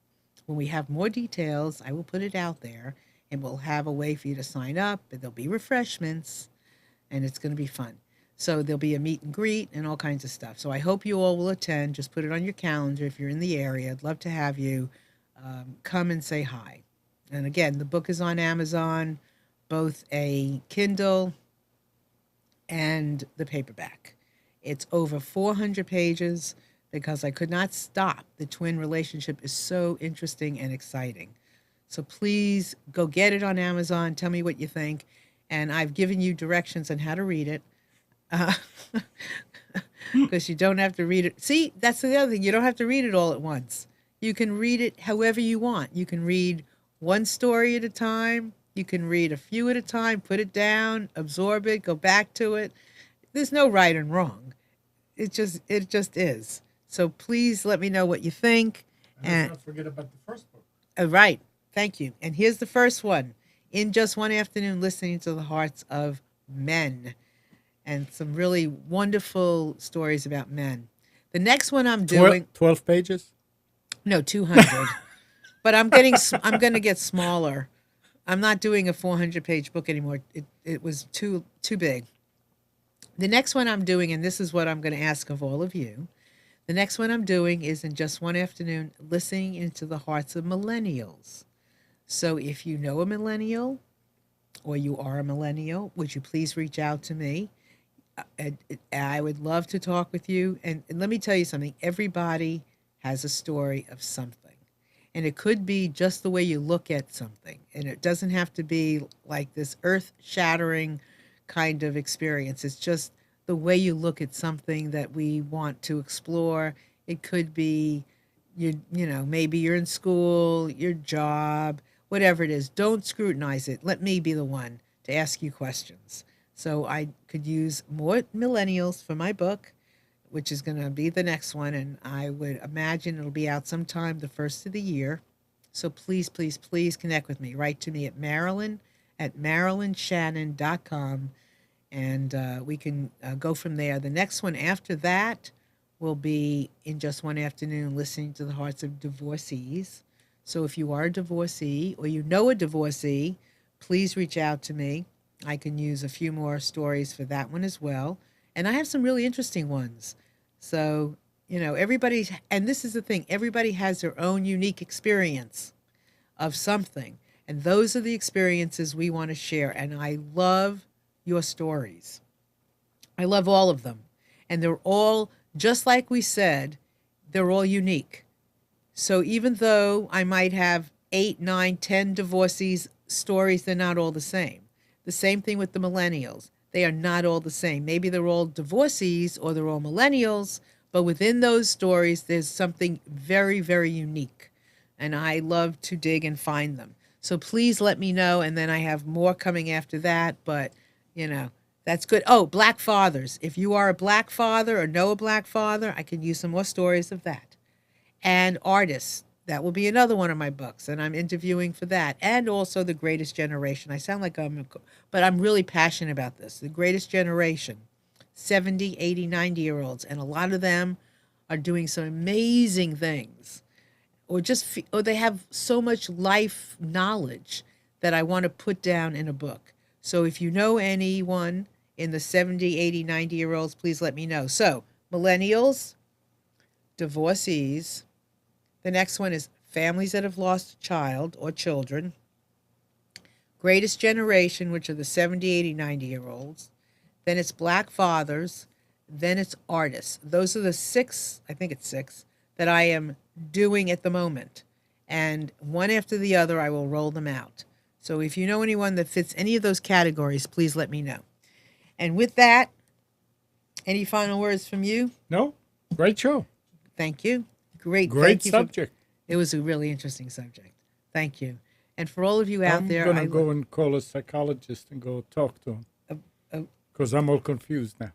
When we have more details, I will put it out there, and we'll have a way for you to sign up, and there'll be refreshments, and it's going to be fun. So there'll be a meet and greet and all kinds of stuff. So I hope you all will attend. Just put it on your calendar if you're in the area. I'd love to have you come and say hi. And again, the book is on Amazon, both a Kindle and the paperback. It's over 400 pages. Because I could not stop. The twin relationship is so interesting and exciting. So please go get it on Amazon. Tell me what you think. And I've given you directions on how to read it. Because you don't have to read it. See, that's the other thing. You don't have to read it all at once. You can read it however you want. You can read one story at a time. You can read a few at a time, put it down, absorb it, go back to it. There's no right and wrong. It just is. So please let me know what you think. And let's not forget about the first book. Right. Thank you. And here's the first one. In Just One Afternoon, Listening to the Hearts of Men. And some really wonderful stories about men. The next one I'm doing 12 pages? No, 200. But I'm going to get smaller. I'm not doing a 400-page book anymore. It was too big. The next one I'm doing, and this is what I'm going to ask of all of you. The next one I'm doing is In Just One Afternoon, Listening into the Hearts of Millennials. So if you know a millennial or you are a millennial, would you please reach out to me? I would love to talk with you. And let me tell you something. Everybody has a story of something. And it could be just the way you look at something. And it doesn't have to be like this earth-shattering kind of experience. It's just the way you look at something that we want to explore. It could be, maybe you're in school, your job, whatever it is. Don't scrutinize it. Let me be the one to ask you questions. So I could use more millennials for my book, which is going to be the next one. And I would imagine it'll be out sometime the first of the year. So please, please, please connect with me. Write to me at marilynshannon.com. And we can go from there. The next one after that will be In Just One Afternoon, Listening to the Hearts of Divorcees. So if you are a divorcee or you know a divorcee, please reach out to me. I can use a few more stories for that one as well. And I have some really interesting ones. So, everybody, and this is the thing, everybody has their own unique experience of something. And those are the experiences we want to share. And I love your stories. I love all of them. And they're all, just like we said, they're all unique. So even though I might have 8, 9, 10 divorcees stories, they're not all the same. The same thing with the millennials. They are not all the same. Maybe they're all divorcees or they're all millennials, but within those stories, there's something very, very unique. And I love to dig and find them. So please let me know. And then I have more coming after that. But, that's good. Oh, Black fathers. If you are a Black father or know a Black father, I can use some more stories of that. And artists. That will be another one of my books, and I'm interviewing for that. And also The Greatest Generation. I sound like but I'm really passionate about this. The Greatest Generation, 70, 80, 90-year-olds, and a lot of them are doing some amazing things, or they have so much life knowledge that I want to put down in a book. So if you know anyone in the 70, 80, 90-year-olds, please let me know. So millennials, divorcees. The next one is families that have lost a child or children. Greatest Generation, which are the 70, 80, 90-year-olds. Then it's Black fathers. Then it's artists. Those are the 6, I think it's 6, that I am doing at the moment. And one after the other, I will roll them out. So if you know anyone that fits any of those categories, please let me know. And with that, any final words from you? No? Great show. Thank you. Great subject. It was a really interesting subject. Thank you. And for all of you out there, I'm going to go and call a psychologist and go talk to him. Because I'm all confused now.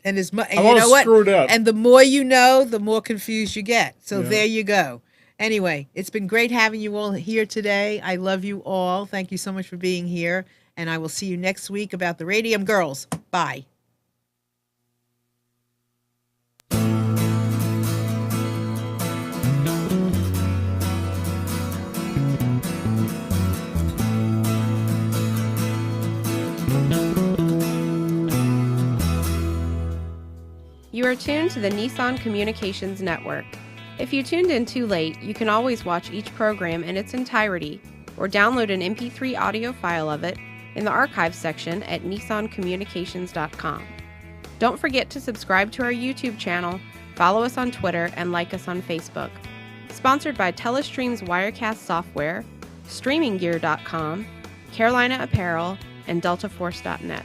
And you all know what? Screwed up. And the more you know, the more confused you get. So There you go. Anyway, it's been great having you all here today. I love you all. Thank you so much for being here. And I will see you next week about the Radium Girls. Bye. You are tuned to the Nissan Communications Network. If you tuned in too late, you can always watch each program in its entirety or download an MP3 audio file of it in the archives section at nissancommunications.com. Don't forget to subscribe to our YouTube channel, follow us on Twitter, and like us on Facebook. Sponsored by Telestream's Wirecast software, StreamingGear.com, Carolina Apparel, and DeltaForce.net.